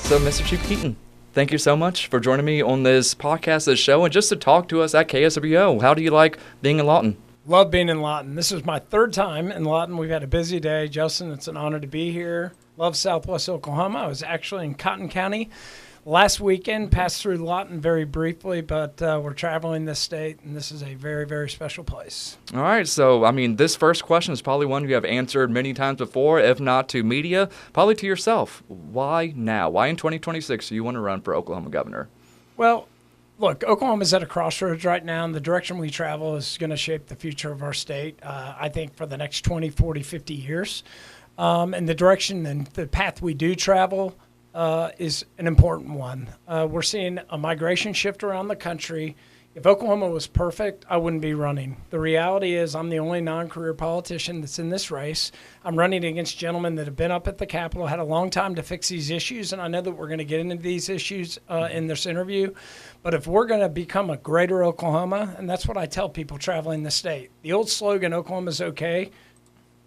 So, Mr. Chip Keating, thank you so much for joining me on this podcast, this show, and just to talk to us at KSWO. How do you like being in Lawton? Love being in Lawton. This is my third time in Lawton. We've had a busy day. Justin, it's an honor to be here. Love Southwest Oklahoma. I was actually in Cotton County last weekend, passed through Lawton very briefly, but we're traveling this state, and this is a very, very special place. All right, so, I mean, this first question is probably one you have answered many times before, if not to media, probably to yourself. Why now? Why in 2026 do you want to run for Oklahoma governor? Well, look, Oklahoma's at a crossroads right now, and the direction we travel is going to shape the future of our state, I think, for the next 20, 40, 50 years. And the direction and the path we do travel is an important one. We're seeing a migration shift around the country. If Oklahoma was perfect, I wouldn't be running. The reality is I'm the only non-career politician that's in this race. I'm running against gentlemen that have been up at the Capitol, had a long time to fix these issues, and I know that we're going to get into these issues in this interview. But if we're going to become a greater Oklahoma, and that's what I tell people traveling the state, the old slogan, Oklahoma's okay,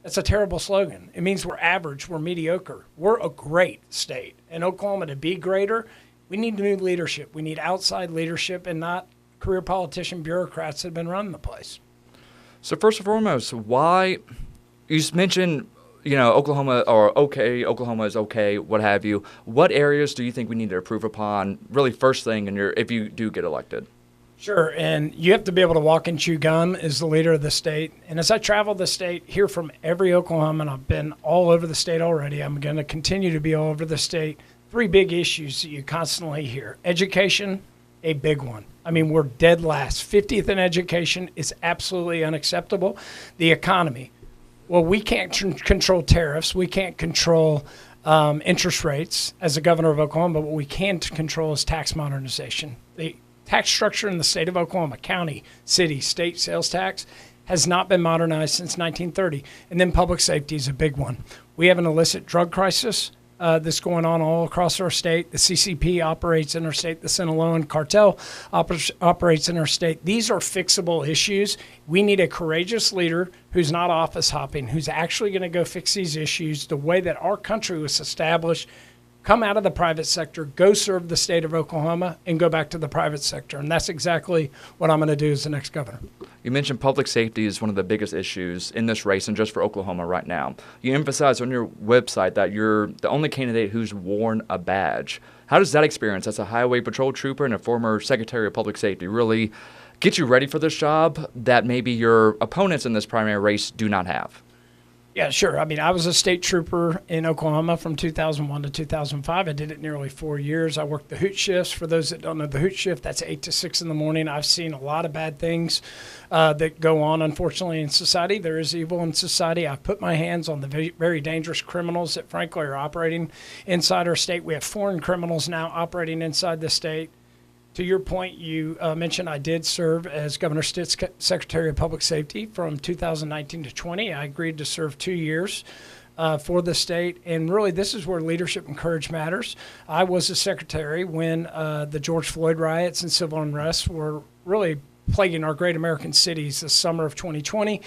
that's a terrible slogan. It means we're average, we're mediocre. We're a great state. And Oklahoma, to be greater, we need new leadership. We need outside leadership and not career politician bureaucrats that have been running the place. So first and foremost, why you just mentioned, Oklahoma is okay, what have you. What areas do you think we need to improve upon really first thing if you do get elected? Sure, and you have to be able to walk and chew gum as the leader of the state. And as I travel the state, hear from every Oklahoman, I've been all over the state already. I'm going to continue to be all over the state. Three big issues that you constantly hear. Education, a big one. I mean, we're dead last. 50th in education is absolutely unacceptable. The economy. Well, we can't control tariffs. We can't control interest rates as the governor of Oklahoma, but what we can control is tax modernization. The tax structure in the state of Oklahoma, county, city, state sales tax, has not been modernized since 1930. And then public safety is a big one. We have an illicit drug crisis that's going on all across our state. The CCP operates in our state. The Sinaloan cartel operates in our state. These are fixable issues. We need a courageous leader who's not office hopping, who's actually going to go fix these issues the way that our country was established. Come out of the private sector, go serve the state of Oklahoma, and go back to the private sector. And that's exactly what I'm going to do as the next governor. You mentioned public safety is one of the biggest issues in this race and just for Oklahoma right now. You emphasize on your website that you're the only candidate who's worn a badge. How does that experience as a highway patrol trooper and a former Secretary of Public Safety really get you ready for this job that maybe your opponents in this primary race do not have? Yeah, sure. I mean, I was a state trooper in Oklahoma from 2001 to 2005. I did it nearly 4 years. I worked the hoot shifts. For those that don't know the hoot shift, that's 8 to 6 in the morning. I've seen a lot of bad things that go on, unfortunately, in society. There is evil in society. I've put my hands on the very, very dangerous criminals that, frankly, are operating inside our state. We have foreign criminals now operating inside the state. To your point, you mentioned I did serve as Governor Stitt's Secretary of Public Safety from 2019 to 20. I agreed to serve 2 years for the state, and really this is where leadership and courage matters. I was a secretary when the George Floyd riots and civil unrest were really plaguing our great American cities this summer of 2020.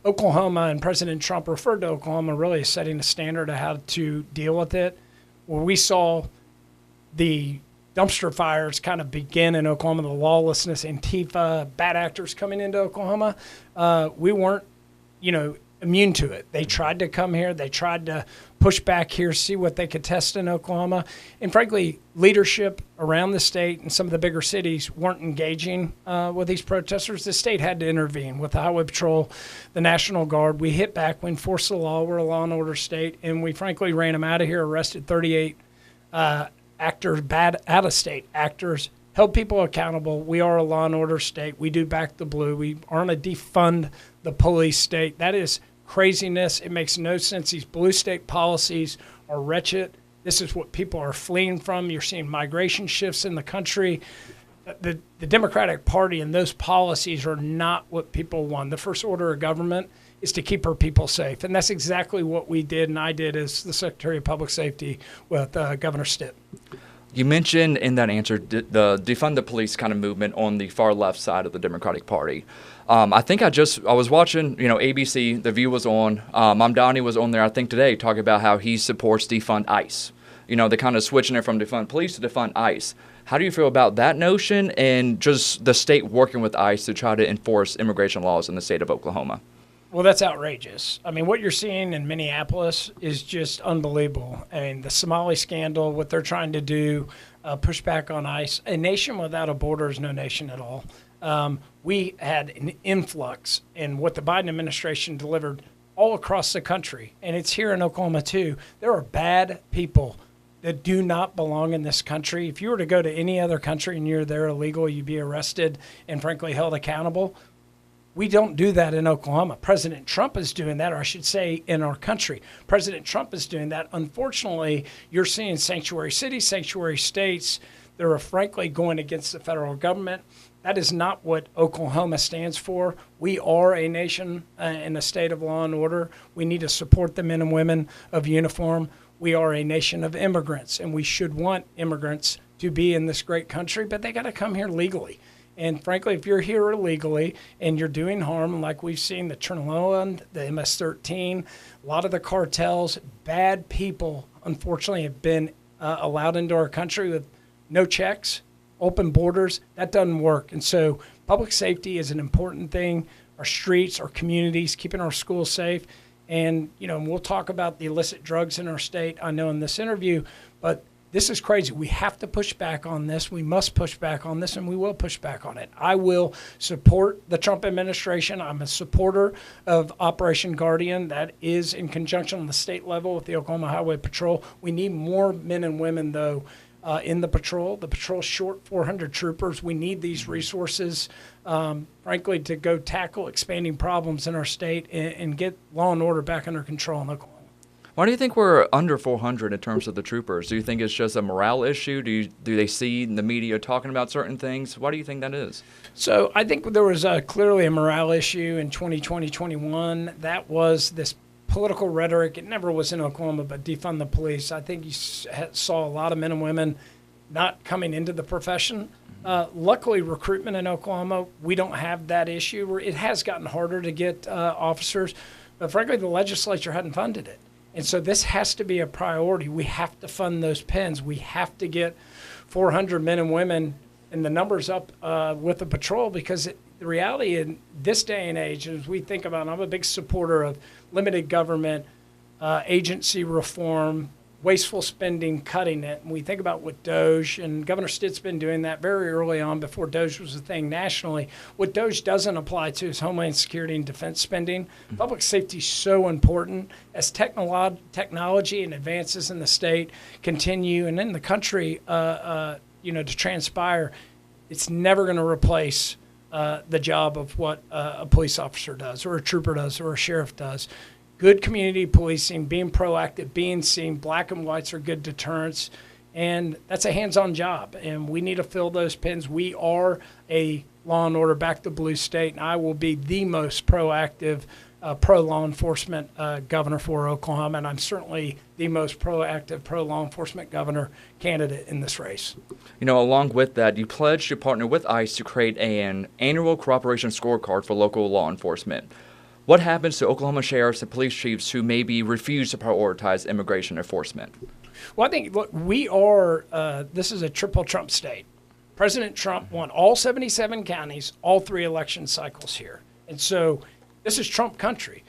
Oklahoma, and President Trump referred to Oklahoma really as setting a standard of how to deal with it, where we saw the dumpster fires kind of begin in Oklahoma, the lawlessness, Antifa, bad actors coming into Oklahoma. We weren't, immune to it. They tried to come here. They tried to push back here, see what they could test in Oklahoma. And frankly, leadership around the state and some of the bigger cities weren't engaging with these protesters. The state had to intervene with the Highway Patrol, the National Guard. We hit back. We enforced the law. We're a law and order state. And we frankly ran them out of here, arrested 38 actors, bad out-of-state actors, held people accountable. We are a law and order state. We do back the blue. We aren't a defund the police state. That is craziness. It makes no sense. These blue state policies are wretched. This is what people are fleeing from. You're seeing migration shifts in the country. The Democratic Party and those policies are not what people want. The first order of government is to keep our people safe. And that's exactly what we did and I did as the Secretary of Public Safety with Governor Stitt. You mentioned in that answer the defund the police kind of movement on the far left side of the Democratic Party. I was watching, ABC, The View was on. Mamdani was on there, I think, today, talking about how he supports defund ICE. They're kind of switching it from defund police to defund ICE. How do you feel about that notion and just the state working with ICE to try to enforce immigration laws in the state of Oklahoma? Well, that's outrageous. I mean, what you're seeing in Minneapolis is just unbelievable. I mean, the Somali scandal, what they're trying to do, push back on ICE. A nation without a border is no nation at all. We had an influx in what the Biden administration delivered all across the country, and it's here in Oklahoma too. There are bad people that do not belong in this country. If you were to go to any other country and you're there illegal, you'd be arrested and frankly held accountable. We don't do that in Oklahoma. President Trump is doing that, or I should say in our country. President Trump is doing that. Unfortunately, you're seeing sanctuary cities, sanctuary states that are frankly going against the federal government. That is not what Oklahoma stands for. We are a nation in a state of law and order. We need to support the men and women of uniform. We are a nation of immigrants, and we should want immigrants to be in this great country, but they got to come here legally. And frankly, if you're here illegally and you're doing harm, like we've seen the Trinidad, the MS-13, a lot of the cartels, bad people, unfortunately, have been allowed into our country with no checks, open borders. That doesn't work. And so public safety is an important thing. Our streets, our communities, keeping our schools safe. And, we'll talk about the illicit drugs in our state, I know, in this interview, but this is crazy. We have to push back on this. We must push back on this, and we will push back on it. I will support the Trump administration. I'm a supporter of Operation Guardian. That is in conjunction on the state level with the Oklahoma Highway Patrol. We need more men and women, though, in the patrol. The patrol's short 400 troopers. We need these resources, frankly, to go tackle expanding problems in our state and get law and order back under control in Oklahoma. Why do you think we're under 400 in terms of the troopers? Do you think it's just a morale issue? Do they see the media talking about certain things? Why do you think that is? So I think there was clearly a morale issue in 2020-21. That was this political rhetoric. It never was in Oklahoma, but defund the police. I think you saw a lot of men and women not coming into the profession. Luckily, recruitment in Oklahoma, we don't have that issue. It has gotten harder to get officers, but frankly, the legislature hadn't funded it. And so this has to be a priority. We have to fund those pens. We have to get 400 men and women and the numbers up with the patrol, because the reality in this day and age, as we think about, I'm a big supporter of limited government, agency reform, wasteful spending, cutting it. And we think about what DOGE, and Governor Stitt's been doing that very early on before DOGE was a thing nationally. What DOGE doesn't apply to is Homeland Security and defense spending. Mm-hmm. Public safety is so important. As technology and advances in the state continue and in the country, to transpire, it's never going to replace the job of what a police officer does, or a trooper does, or a sheriff does. Good community policing, being proactive, being seen, black and whites are good deterrents, and that's a hands-on job, and we need to fill those pins. We are a law and order back to blue state, and I will be the most proactive pro-law enforcement governor for Oklahoma, and I'm certainly the most proactive pro-law enforcement governor candidate in this race. Along with that, you pledged to partner with ICE to create an annual cooperation scorecard for local law enforcement. What happens to Oklahoma sheriffs and police chiefs who maybe refuse to prioritize immigration enforcement? Well, I think, look, we are, this is a triple Trump state. President Trump won all 77 counties, all 3 election cycles here. And so this is Trump country.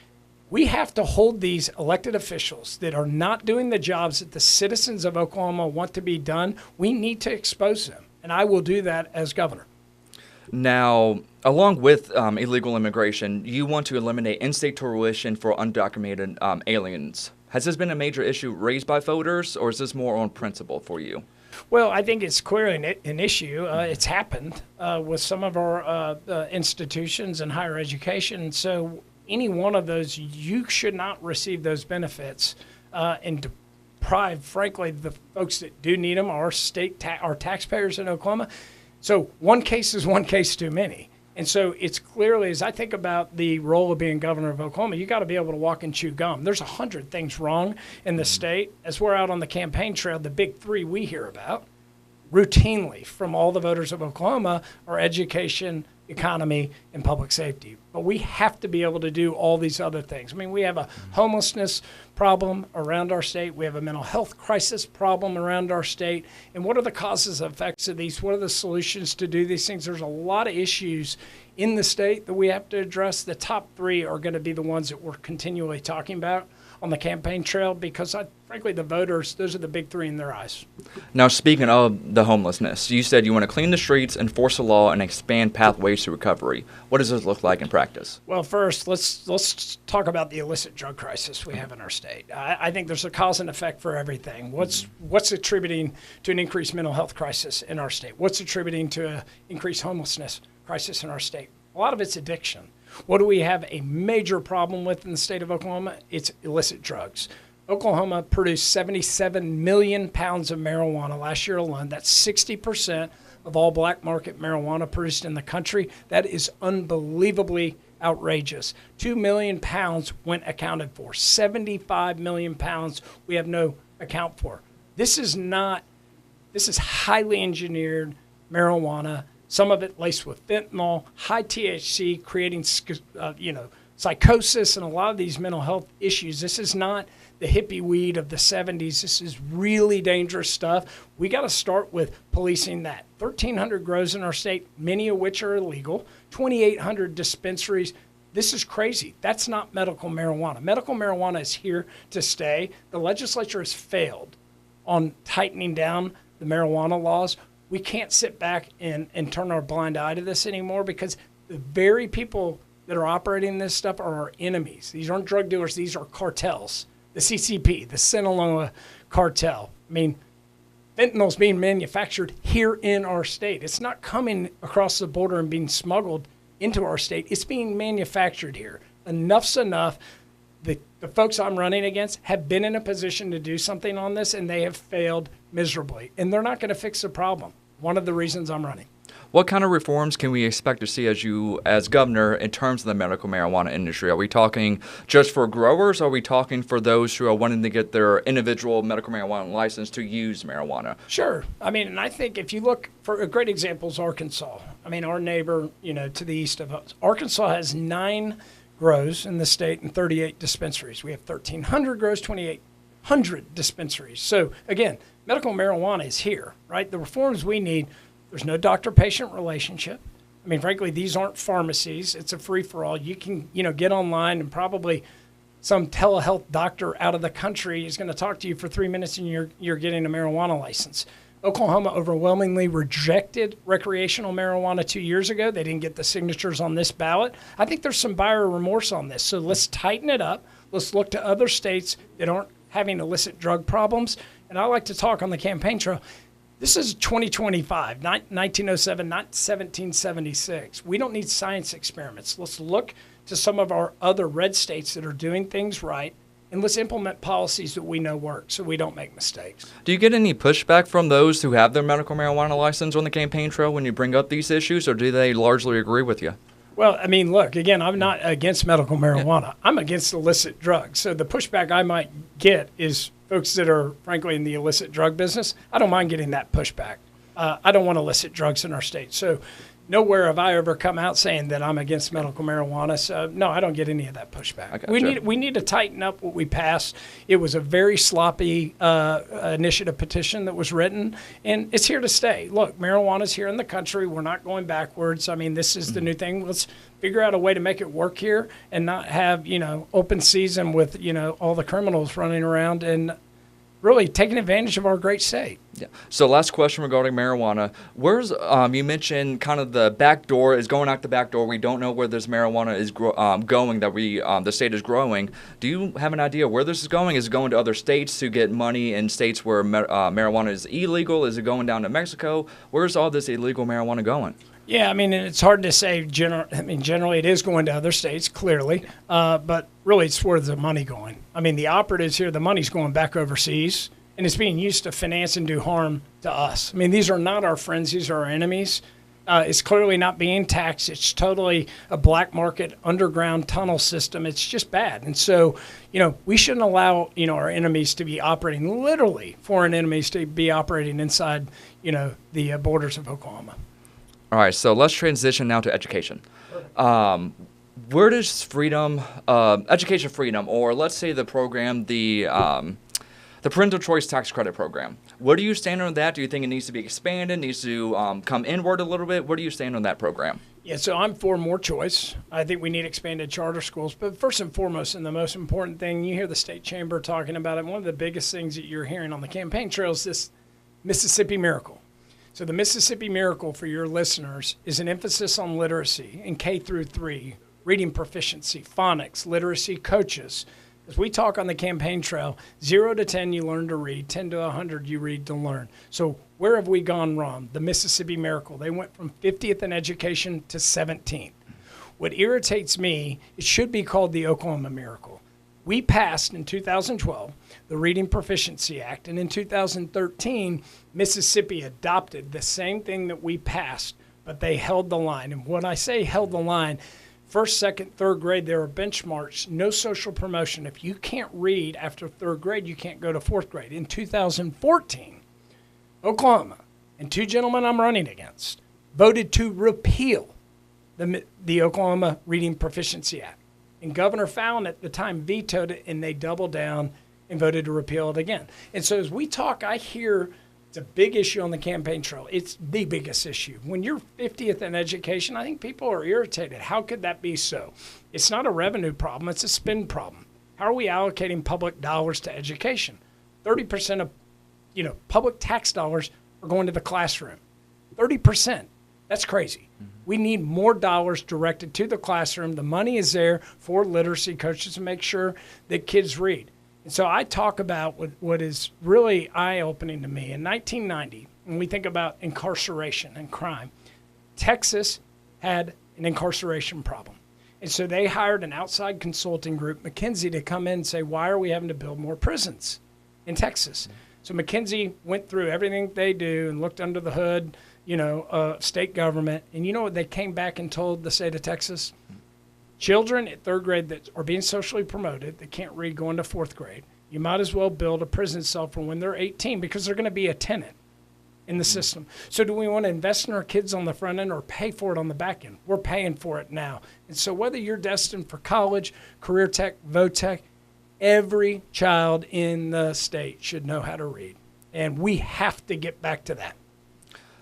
We have to hold these elected officials that are not doing the jobs that the citizens of Oklahoma want to be done. We need to expose them, and I will do that as governor. Now, along with illegal immigration, you want to eliminate in-state tuition for undocumented aliens. Has this been a major issue raised by voters, or is this more on principle for you? Well, I think it's clearly an issue. It's happened with some of our institutions in higher education. So any one of those, you should not receive those benefits and deprive, frankly, the folks that do need them, our our taxpayers in Oklahoma. So one case is one case too many. And so it's clearly, as I think about the role of being governor of Oklahoma, you got to be able to walk and chew gum. There's 100 things wrong in the state. As we're out on the campaign trail, the big 3 we hear about routinely from all the voters of Oklahoma are education, economy, and public safety. But we have to be able to do all these other things. I mean, we have a homelessness problem around our state. We have a mental health crisis problem around our state. And what are the causes and effects of these? What are the solutions to do these things? There's a lot of issues in the state that we have to address. The top three are going to be the ones that we're continually talking about on the campaign trail because, frankly, the voters, those are the big three in their eyes. Now, speaking of the homelessness, you said you want to clean the streets, enforce the law, and expand pathways to recovery. What does this look like in practice? Well, first, let's talk about the illicit drug crisis we have in our state. I think there's a cause and effect for everything. What's attributing to an increased mental health crisis in our state? What's attributing to an increased homelessness crisis in our state? A lot of it's addiction. What do we have a major problem with in the state of Oklahoma? It's illicit drugs. Oklahoma produced 77 million pounds of marijuana last year alone. That's 60% of all black market marijuana produced in the country. That is unbelievably outrageous. 2 million pounds went accounted for. 75 million pounds we have no account for. This is highly engineered marijuana. Some of it laced with fentanyl, high THC, creating psychosis and a lot of these mental health issues. This is not the hippie weed of the 70s. This is really dangerous stuff. We got to start with policing that. 1,300 grows in our state, many of which are illegal. 2,800 dispensaries. This is crazy. That's not medical marijuana. Medical marijuana is here to stay. The legislature has failed on tightening down the marijuana laws. We can't sit back and turn our blind eye to this anymore because the very people that are operating this stuff are our enemies. These aren't drug dealers. These are cartels. The CCP, the Sinaloa cartel. I mean, fentanyl's being manufactured here in our state. It's not coming across the border and being smuggled into our state. It's being manufactured here. Enough's enough. The folks I'm running against have been in a position to do something on this, and they have failed miserably. And they're not going to fix the problem. One of the reasons I'm running. What kind of reforms can we expect to see as governor in terms of the medical marijuana industry? Are we talking just for growers? Or are we talking for those who are wanting to get their individual medical marijuana license to use marijuana? Sure. I mean, and I think if you look for a great example is Arkansas. I mean, our neighbor, to the east of us. Arkansas has 9 grows in the state and 38 dispensaries. We have 1,300 grows, 2,800 dispensaries. So, again, medical marijuana is here, right? The reforms we need, there's no doctor-patient relationship. I mean, frankly, these aren't pharmacies. It's a free-for-all. You can, get online and probably some telehealth doctor out of the country is going to talk to you for 3 minutes and you're getting a marijuana license. Oklahoma overwhelmingly rejected recreational marijuana 2 years ago. They didn't get the signatures on this ballot. I think there's some buyer remorse on this. So let's tighten it up. Let's look to other states that aren't having illicit drug problems. And I like to talk on the campaign trail. This is 2025, not 1907, not 1776. We don't need science experiments. Let's look to some of our other red states that are doing things right, and let's implement policies that we know work so we don't make mistakes. Do you get any pushback from those who have their medical marijuana license on the campaign trail when you bring up these issues, or do they largely agree with you? Well, I mean, look, again, I'm not against medical marijuana. Yeah. I'm against illicit drugs. So the pushback I might get is folks that are, frankly, in the illicit drug business. I don't mind getting that pushback. I don't want illicit drugs in our state. So nowhere have I ever come out saying that I'm against medical marijuana. So, no, I don't get any of that pushback. We need to tighten up what we passed. It was a very sloppy initiative petition that was written, and it's here to stay. Look, marijuana's here in the country. We're not going backwards. I mean, this is the new thing. Let's figure out a way to make it work here and not have, open season with, all the criminals running around and really taking advantage of our great state. Yeah. So last question regarding marijuana. Where's you mentioned kind of the back door is going out the back door. We don't know where this marijuana is going that the state is growing. Do you have an idea where this is going? Is it going to other states to get money in states where marijuana is illegal? Is it going down to Mexico? Where's all this illegal marijuana going? Yeah, I mean, it's hard to say. Generally, it is going to other states, clearly, but really, it's where the money going. I mean, the operatives here, the money's going back overseas, and it's being used to finance and do harm to us. I mean, these are not our friends; these are our enemies. It's clearly not being taxed. It's totally a black market underground tunnel system. It's just bad, and so we shouldn't allow our enemies to be operating, literally foreign enemies to be operating inside the borders of Oklahoma. All right, so let's transition now to education. Where does freedom, education freedom, or let's say the program, the parental choice tax credit program, where do you stand on that? Do you think it needs to be expanded, needs to come inward a little bit? Where do you stand on that program? Yeah, so I'm for more choice. I think we need expanded charter schools. But first and foremost, and the most important thing, you hear the state chamber talking about it. One of the biggest things that you're hearing on the campaign trail is this Mississippi Miracle. So the Mississippi Miracle, for your listeners, is an emphasis on literacy in K through 3, reading proficiency, phonics, literacy coaches. As we talk on the campaign trail, 0 to 10 you learn to read, 10 to 100 you read to learn. So where have we gone wrong? The Mississippi Miracle. They went from 50th in education to 17th. What irritates me, it should be called the Oklahoma Miracle. We passed in 2012 the Reading Proficiency Act, and in 2013, Mississippi adopted the same thing that we passed, but they held the line. And when I say held the line, first, second, third grade, there are benchmarks, no social promotion. If you can't read after third grade, you can't go to fourth grade. In 2014, Oklahoma, and 2 gentlemen I'm running against, voted to repeal the Oklahoma Reading Proficiency Act. And Governor Fallon at the time vetoed it, and they doubled down and voted to repeal it again. And so as we talk, I hear it's a big issue on the campaign trail. It's the biggest issue. When you're 50th in education, I think people are irritated. How could that be so? It's not a revenue problem. It's a spend problem. How are we allocating public dollars to education? 30% of public tax dollars are going to the classroom. 30%. That's crazy. Mm-hmm. We need more dollars directed to the classroom. The money is there for literacy coaches to make sure that kids read. And so I talk about what is really eye-opening to me. In 1990, when we think about incarceration and crime, Texas had an incarceration problem. And so they hired an outside consulting group, McKinsey, to come in and say, why are we having to build more prisons in Texas? So McKinsey went through everything they do and looked under the hood, state government. And you know what they came back and told the state of Texas? Children at third grade that are being socially promoted, that can't read going to fourth grade, you might as well build a prison cell for when they're 18 because they're going to be a tenant in the system. So do we want to invest in our kids on the front end or pay for it on the back end? We're paying for it now. And so whether you're destined for college, career tech, VOTech, every child in the state should know how to read. And we have to get back to that.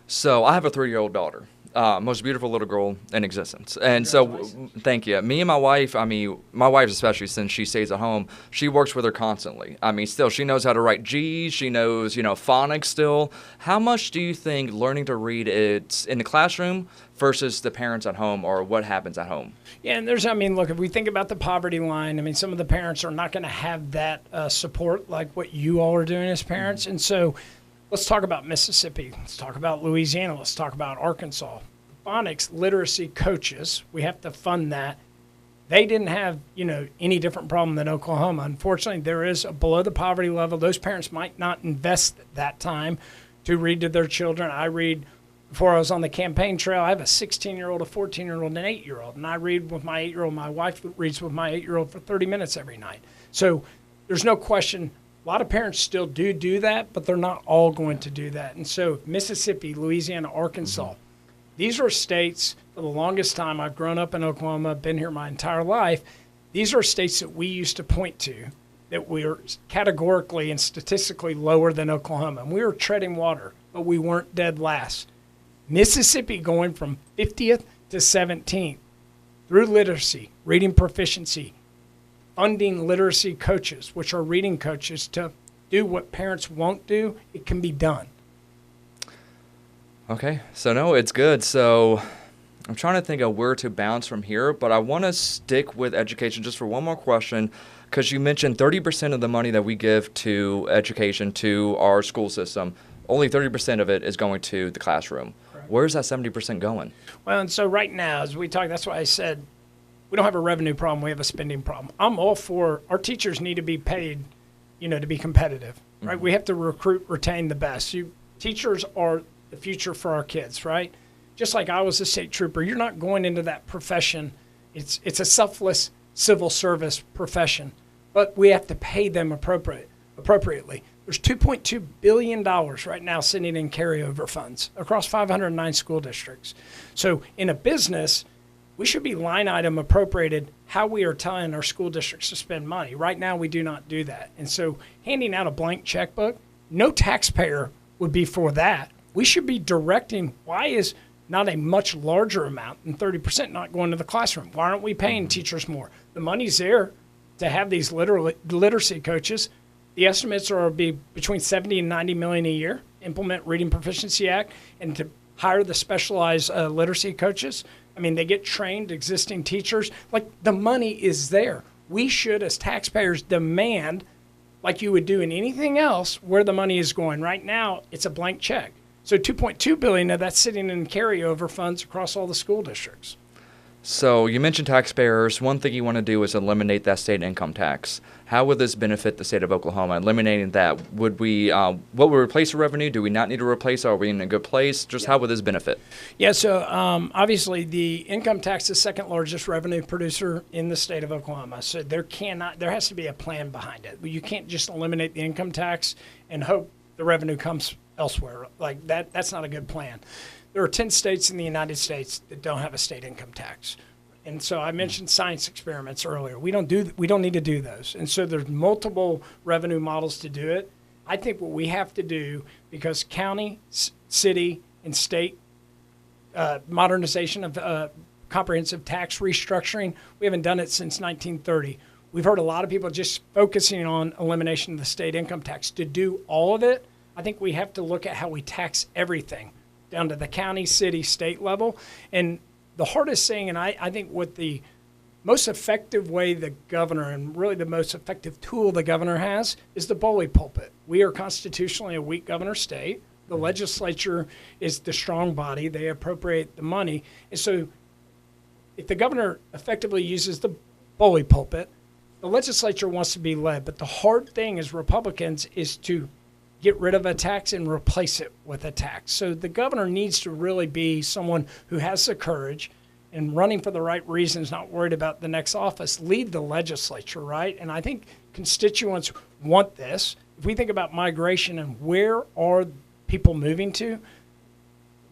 So I have a 3-year-old daughter. Most beautiful little girl in existence. And so, thank you. Me and my wife, my wife especially, since she stays at home, she works with her constantly. Still, she knows how to write G's. She knows, phonics still. How much do you think learning to read is in the classroom versus the parents at home, or what happens at home? Yeah, and look, if we think about the poverty line, some of the parents are not going to have that support like what you all are doing as parents. Mm-hmm. And so, let's talk about Mississippi. Let's talk about Louisiana. Let's talk about Arkansas. Phonics literacy coaches, we have to fund that. They didn't have, any different problem than Oklahoma. Unfortunately, there is a below the poverty level. Those parents might not invest that time to read to their children. I read, before I was on the campaign trail, I have a 16-year-old, a 14-year-old, and an 8-year-old. And I read with my 8-year-old. My wife reads with my 8-year-old for 30 minutes every night. So there's no question. A lot of parents still do that, but they're not all going to do that. And so Mississippi, Louisiana, Arkansas, these are states, for the longest time, I've grown up in Oklahoma, been here my entire life. These are states that we used to point to that we are categorically and statistically lower than Oklahoma. And we were treading water, but we weren't dead last. Mississippi going from 50th to 17th through literacy, reading proficiency, funding literacy coaches, which are reading coaches, to do what parents won't do, it can be done. Okay, so no, it's good. So I'm trying to think of where to bounce from here, but I want to stick with education just for one more question, because you mentioned 30% of the money that we give to education, to our school system, only 30% of it is going to the classroom. Correct. Where's that 70% going? Well, and so right now, as we talk, that's why I said we don't have a revenue problem, we have a spending problem. I'm all for our teachers need to be paid, to be competitive, right? Mm-hmm. We have to retain the best. Teachers are the future for our kids, right? Just like I was a state trooper, you're not going into that profession. It's a selfless civil service profession, but we have to pay them appropriately. There's $2.2 billion right now sitting in carryover funds across 509 school districts. So in a business, we should be line item appropriated how we are telling our school districts to spend money. Right now, we do not do that. And so handing out a blank checkbook, no taxpayer would be for that. We should be directing why is not a much larger amount than 30% not going to the classroom. Why aren't we paying teachers more? The money's there to have these literacy coaches. The estimates are be between 70 and 90 million a year, implement Reading Proficiency Act, and to hire the specialized literacy coaches. I mean, they get trained existing teachers. Like, the money is there. We should, as taxpayers, demand, like you would do in anything else, where the money is going. Right now, it's a blank check. So $2.2 billion of that's sitting in carryover funds across all the school districts. So you mentioned taxpayers. One thing you want to do is eliminate that state income tax. How would this benefit the state of Oklahoma? Eliminating that, what would replace the revenue? Do we not need to replace? Are we in a good place? Just how would this benefit? Yeah, so obviously the income tax is the second largest revenue producer in the state of Oklahoma. So there has to be a plan behind it. You can't just eliminate the income tax and hope the revenue comes elsewhere. Like that's not a good plan. There are 10 states in the United States that don't have a state income tax. And so I mentioned science experiments earlier. We don't need to do those. And so there's multiple revenue models to do it. I think what we have to do, because county, city, and state modernization of comprehensive tax restructuring, we haven't done it since 1930. We've heard a lot of people just focusing on elimination of the state income tax. To do all of it, I think we have to look at how we tax everything down to the county, city, state level. And the hardest thing, and I think what the most effective way the governor, and really the most effective tool the governor has, is the bully pulpit. We are constitutionally a weak governor state. The legislature is the strong body. They appropriate the money. And so if the governor effectively uses the bully pulpit, the legislature wants to be led. But the hard thing as Republicans is to get rid of a tax and replace it with a tax. So the governor needs to really be someone who has the courage and running for the right reasons, not worried about the next office, lead the legislature, right? And I think constituents want this. If we think about migration and where are people moving to,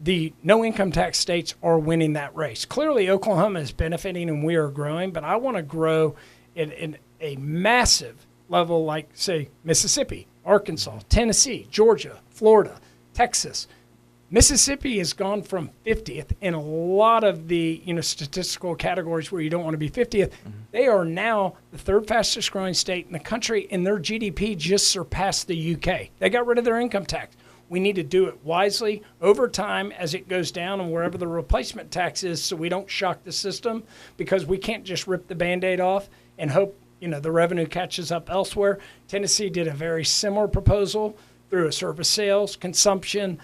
the no income tax states are winning that race. Clearly, Oklahoma is benefiting and we are growing, but I want to grow in a massive level like, say, Mississippi, Arkansas, Tennessee, Georgia, Florida, Texas. Mississippi has gone from 50th in a lot of the statistical categories where you don't want to be 50th. Mm-hmm. They are now the third fastest growing state in the country, and their GDP just surpassed the UK. They got rid of their income tax. We need to do it wisely over time as it goes down and wherever the replacement tax is, so we don't shock the system, because we can't just rip the Band-Aid off and hope the revenue catches up elsewhere. Tennessee did a very similar proposal through a service sales, consumption.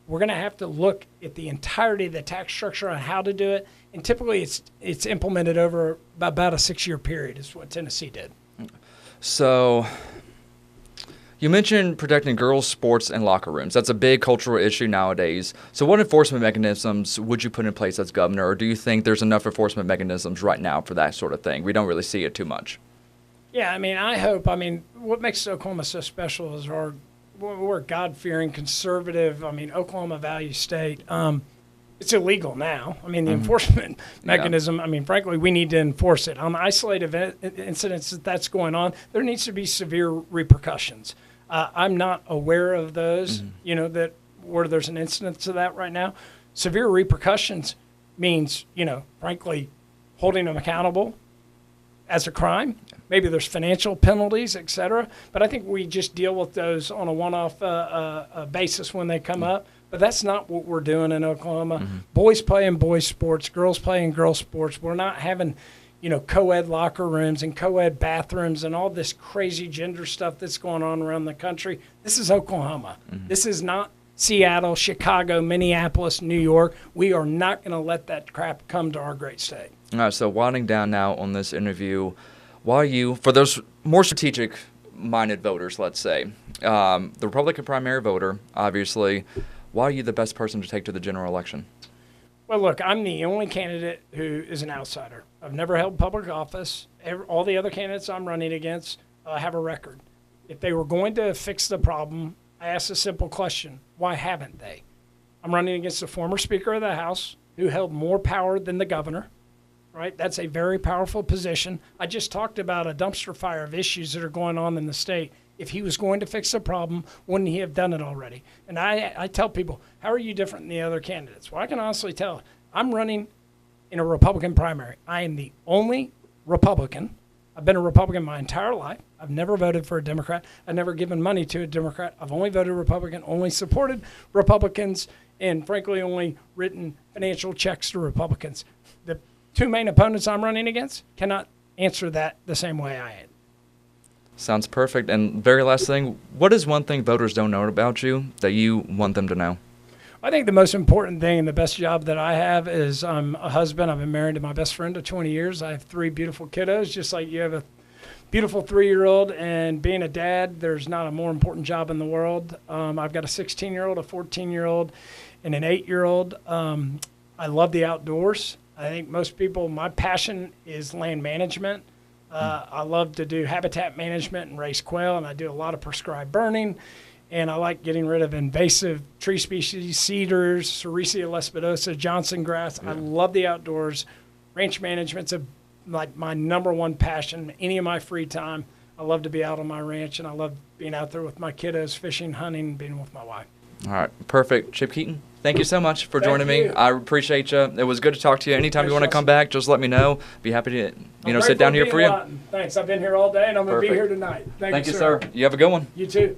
We're going to have to look at the entirety of the tax structure on how to do it. And typically it's implemented over about a 6-year period is what Tennessee did. So you mentioned protecting girls' sports and locker rooms. That's a big cultural issue nowadays. So what enforcement mechanisms would you put in place as governor, or do you think there's enough enforcement mechanisms right now for that sort of thing? We don't really see it too much. Yeah, I hope. What makes Oklahoma so special is we're a God-fearing, conservative, Oklahoma value state. It's illegal now. The enforcement mechanism, frankly, we need to enforce it. On isolated incidents that's going on, there needs to be severe repercussions. I'm not aware of those, that where there's an incidence of that right now. Severe repercussions means, frankly, holding them accountable as a crime. Maybe there's financial penalties, et cetera. But I think we just deal with those on a one-off basis when they come up. But that's not what we're doing in Oklahoma. Mm-hmm. Boys play in boys sports, girls play in girls sports. We're not having, co-ed locker rooms and co-ed bathrooms and all this crazy gender stuff that's going on around the country. This is Oklahoma. Mm-hmm. This is not Seattle, Chicago, Minneapolis, New York. We are not going to let that crap come to our great state. All right, so winding down now on this interview, why you, for those more strategic-minded voters, let's say, the Republican primary voter, obviously, why are you the best person to take to the general election? Well, look, I'm the only candidate who is an outsider. I've never held public office. All the other candidates I'm running against have a record. If they were going to fix the problem, I asked a simple question: why haven't they? I'm running against the former Speaker of the House, who held more power than the governor. Right? That's a very powerful position. I just talked about a dumpster fire of issues that are going on in the state. If he was going to fix the problem, wouldn't he have done it already? And I tell people, how are you different than the other candidates? Well, I can honestly tell. I'm running in a Republican primary. I am the only Republican. I've been a Republican my entire life. I've never voted for a Democrat. I've never given money to a Democrat. I've only voted Republican, only supported Republicans, and frankly, only written financial checks to Republicans. The two main opponents I'm running against cannot answer that the same way I am. Sounds perfect. And very last thing, what is one thing voters don't know about you that you want them to know? I think the most important thing and the best job that I have is I'm a husband. I've been married to my best friend of 20 years. I have 3 beautiful kiddos, just like you have a beautiful 3-year-old. And being a dad, there's not a more important job in the world. I've got a 16-year-old, a 14-year-old, and an 8-year-old. I love the outdoors. I think most people, my passion is land management. I love to do habitat management and raise quail, and I do a lot of prescribed burning. And I like getting rid of invasive tree species, cedars, Sericea lespidosa, Johnson grass. Yeah. I love the outdoors. Ranch management's like my number one passion. Any of my free time, I love to be out on my ranch, and I love being out there with my kiddos, fishing, hunting, being with my wife. All right, perfect. Chip Keating, thank you so much for joining me. I appreciate you. It was good to talk to you. Anytime you want to come back, just let me know. Be happy to sit down here for you. Thanks. I've been here all day, and I'm going to be here tonight. Thank you, sir. You have a good one. You too.